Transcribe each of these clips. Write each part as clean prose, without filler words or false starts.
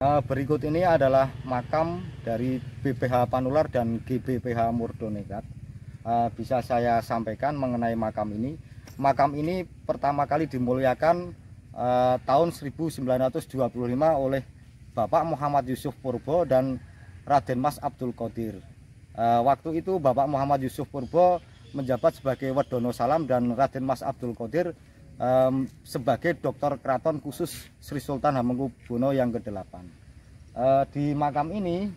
Berikut ini adalah makam dari BPH Panular dan GBPH Murdoningrat. Bisa saya sampaikan mengenai makam ini. Makam ini pertama kali dimuliakan tahun 1925 oleh Bapak Muhammad Yusuf Purbo dan Raden Mas Abdul Qadir. Waktu itu Bapak Muhammad Yusuf Purbo menjabat sebagai Wedono Salam dan Raden Mas Abdul Qadir sebagai Doktor Keraton Khusus Sri Sultan Hamengkubuwono yang ke-8. Di makam ini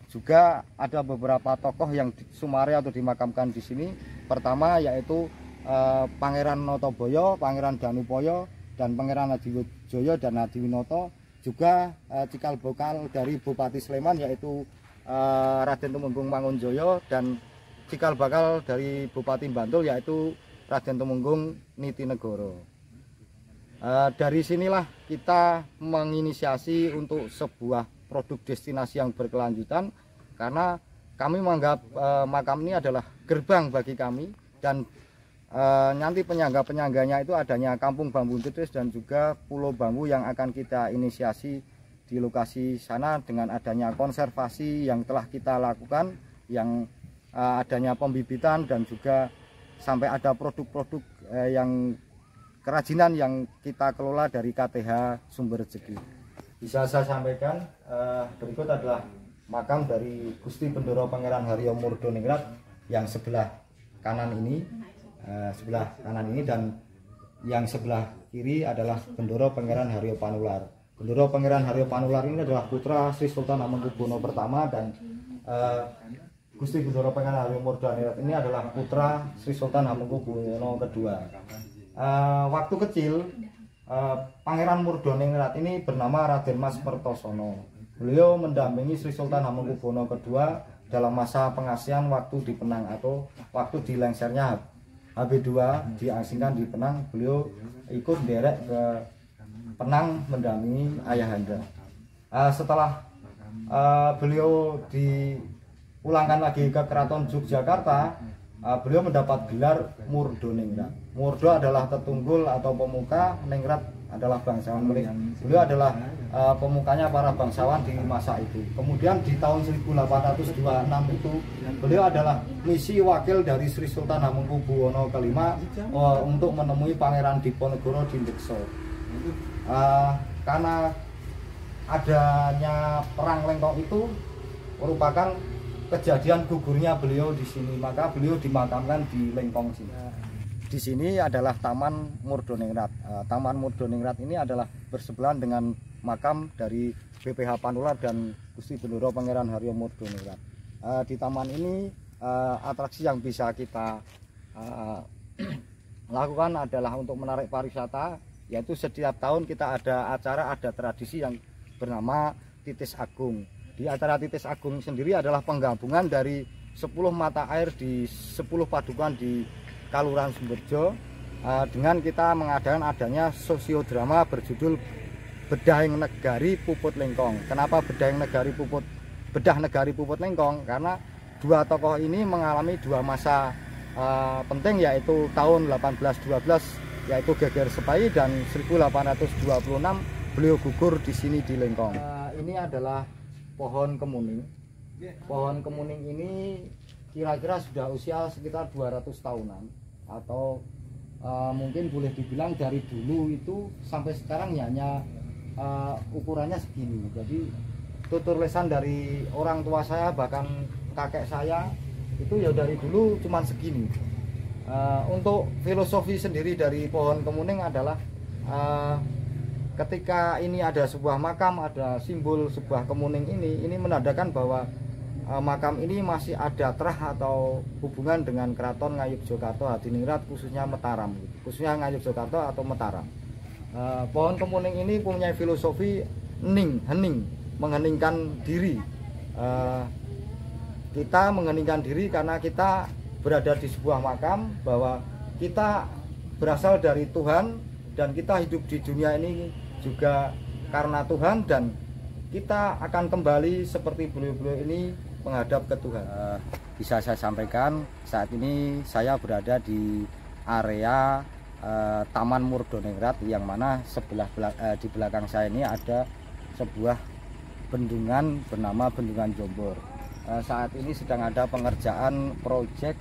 juga ada beberapa tokoh yang sumare atau dimakamkan di sini. Pertama yaitu Pangeran Notoboyo, Pangeran Danupoyo, dan Pangeran Adiwijoyo dan Adiwinoto. Juga cikal bakal dari Bupati Sleman yaitu Raden Tumenggung Mangunjoyo, dan cikal bakal dari Bupati Bantul yaitu Raden Tumenggung Nitinegoro. Dari sinilah kita menginisiasi untuk sebuah produk destinasi yang berkelanjutan, karena kami menganggap makam ini adalah gerbang bagi kami, dan nanti penyangga-penyangganya itu adanya Kampung Bambu Tedis dan juga Pulau Bambu yang akan kita inisiasi di lokasi sana dengan adanya konservasi yang telah kita lakukan, yang adanya pembibitan dan juga sampai ada produk-produk yang kerajinan yang kita kelola dari KTH Sumber Rezeki. Bisa saya sampaikan berikut adalah makam dari Gusti Bendoro Pangeran Haryo Murdoningrat yang sebelah kanan ini, dan yang sebelah kiri adalah Bendoro Pangeran Haryo Panular. Bendoro Pangeran Haryo Panular ini adalah putra Sri Sultan Hamengkubuwono pertama, dan Gusti Bendoro Pangeran Haryo Murdoningrat ini adalah putra Sri Sultan Hamengkubuwono kedua. Waktu kecil Pangeran Murdoningrat ini bernama Raden Mas Mertosono. Beliau mendampingi Sri Sultan Hamengkubuwono kedua dalam masa pengasihan waktu di Penang atau waktu dilengsernya HB2 diasingkan di Penang. Beliau ikut derek ke Penang mendampingi ayahanda. Setelah beliau dipulangkan lagi ke Keraton Yogyakarta, beliau mendapat gelar Murdoningrat. Murdo adalah tetunggul atau pemuka, ningrat adalah bangsawan. Beliau adalah pemukanya para bangsawan di masa itu. Kemudian di tahun 1826 itu beliau adalah misi wakil dari Sri Sultan Hamengkubuwono kelima untuk menemui Pangeran Diponegoro di Ndekso. Karena adanya perang Lengkong itu merupakan kejadian gugurnya beliau di sini, maka beliau dimakamkan di Lengkong sini. Di sini adalah Taman Murdoningrat. Taman Murdoningrat ini adalah bersebelahan dengan makam dari BPH Panular dan Gusti Bendoro Pangeran Haryo Murdoningrat. Di taman ini atraksi yang bisa kita lakukan adalah untuk menarik pariwisata, yaitu setiap tahun kita ada acara, ada tradisi yang bernama Titis Agung. Di acara Titis Agung sendiri adalah penggabungan dari 10 mata air di 10 padukan di Kalurahan Sumberjo, dengan kita mengadakan adanya sosiodrama berjudul Bedahing Negari Puput Lengkong. Kenapa Bedahing Negari Puput, Bedah Negari Puput Lengkong? Karena dua tokoh ini mengalami dua masa penting, yaitu tahun 1812 yaitu Geger Sepai, dan 1826 beliau gugur di sini di Lengkong. Ini adalah pohon kemuning. Pohon kemuning ini kira-kira sudah usia sekitar 200 tahunan, atau mungkin boleh dibilang dari dulu itu sampai sekarang ya hanya ukurannya segini. Jadi tutur lesan dari orang tua saya, bahkan kakek saya itu ya dari dulu cuman segini. Untuk filosofi sendiri dari pohon kemuning adalah ketika ini ada sebuah makam, ada simbol sebuah kemuning ini menandakan bahwa makam ini masih ada terah atau hubungan dengan Keraton Ngayogyakarta Hadiningrat, khususnya Mataram, khususnya Ngayogyakarta atau Mataram. Pohon kemuning ini punya filosofi hening, mengheningkan diri. Kita mengheningkan diri karena kita berada di sebuah makam, bahwa kita berasal dari Tuhan dan kita hidup di dunia ini juga karena Tuhan, dan kita akan kembali seperti beliau-beliau ini menghadap ke Tuhan. Bisa saya sampaikan, saat ini saya berada di area Taman Murdoningrat, yang mana di belakang saya ini ada sebuah bendungan bernama Bendungan Jombor. Saat ini sedang ada pengerjaan proyek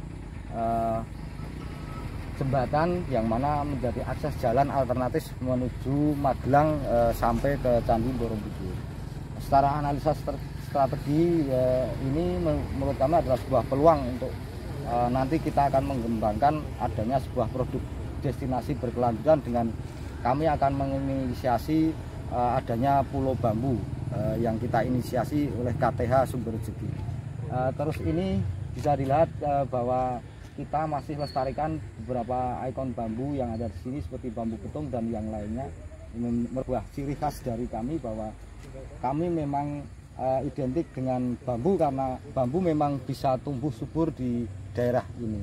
jembatan yang mana menjadi akses jalan alternatif menuju Magelang sampai ke Candi Borobudur. Secara analisa strategi ini menurut kami adalah sebuah peluang untuk nanti kita akan mengembangkan adanya sebuah produk destinasi berkelanjutan dengan kami akan menginisiasi adanya pulau bambu yang kita inisiasi oleh KTH Sumber Rezeki. Terus ini bisa dilihat bahwa kita masih lestarikan beberapa ikon bambu yang ada di sini seperti bambu betung dan yang lainnya. Ini merupakan ciri khas dari kami bahwa kami memang identik dengan bambu karena bambu memang bisa tumbuh subur di daerah ini.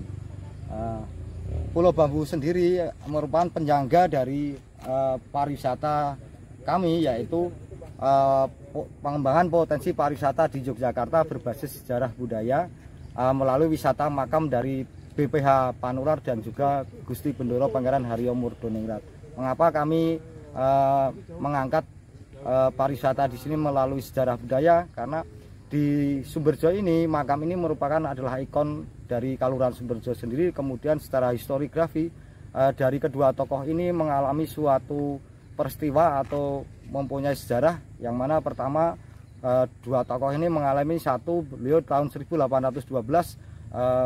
Pulau Bambu sendiri merupakan penyangga dari pariwisata kami, yaitu pengembangan potensi pariwisata di Yogyakarta berbasis sejarah budaya melalui wisata makam dari BPH Panular dan juga Gusti Bendoro Pangeran Haryo Murdoningrat. Mengapa kami mengangkat pariwisata di sini melalui sejarah budaya? Karena di Sumberjo ini makam ini merupakan adalah ikon dari Kalurahan Sumberjo sendiri. Kemudian secara historiografi dari kedua tokoh ini mengalami suatu peristiwa atau mempunyai sejarah yang mana pertama dua tokoh ini mengalami satu, beliau tahun 1812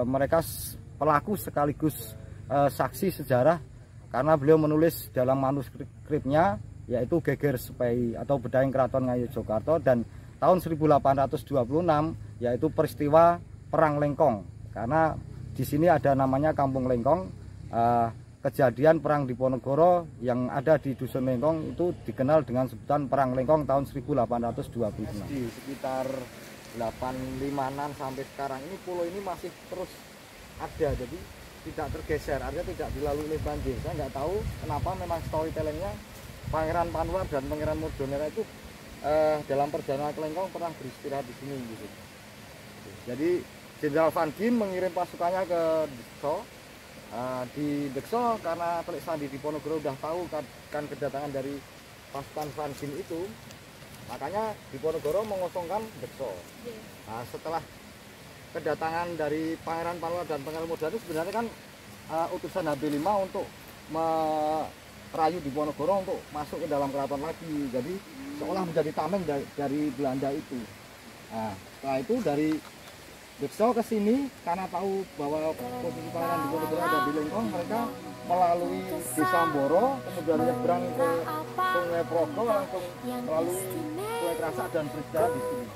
mereka pelaku sekaligus saksi sejarah karena beliau menulis dalam manuskripnya yaitu Geger Sepai atau Bedaing Keraton Ngayogyakarta, dan tahun 1826 yaitu peristiwa Perang Lengkong, karena di sini ada namanya Kampung Lengkong. Kejadian perang Diponegoro yang ada di Dusun Lengkong itu dikenal dengan sebutan Perang Lengkong tahun 1826. Di sekitar 856 sampai sekarang ini pulau ini masih terus ada, jadi tidak tergeser, artinya tidak dilalui oleh banjir. Saya nggak tahu kenapa, memang storytellingnya Pangeran Panular dan Pangeran Murdoningrat itu dalam perjalanan ke Lengkong pernah beristirahat di sini gitu. Jadi Jenderal Van Giem mengirim pasukannya ke Dekso. Di Dekso karena Telik Sandi Diponegoro udah tahu kan kedatangan dari pasukan Van Giem itu, makanya Diponegoro mengosongkan Dekso. Setelah kedatangan dari Pangeran Panular dan Pangeran Murdoningrat sebenarnya kan utusan HB5 untuk merayu Diponegoro untuk masuk ke dalam keraton lagi, jadi seolah menjadi tameng dari Belanda itu. Setelah itu dari Dekso ke sini karena tahu bahwa posisi Pangeran Diponegoro ada di Lengkong, mereka melalui Desa Mboro kemudian nyebrang ke Sungai Progo langsung melalui Sungai Krasak dan beristirahat di sini.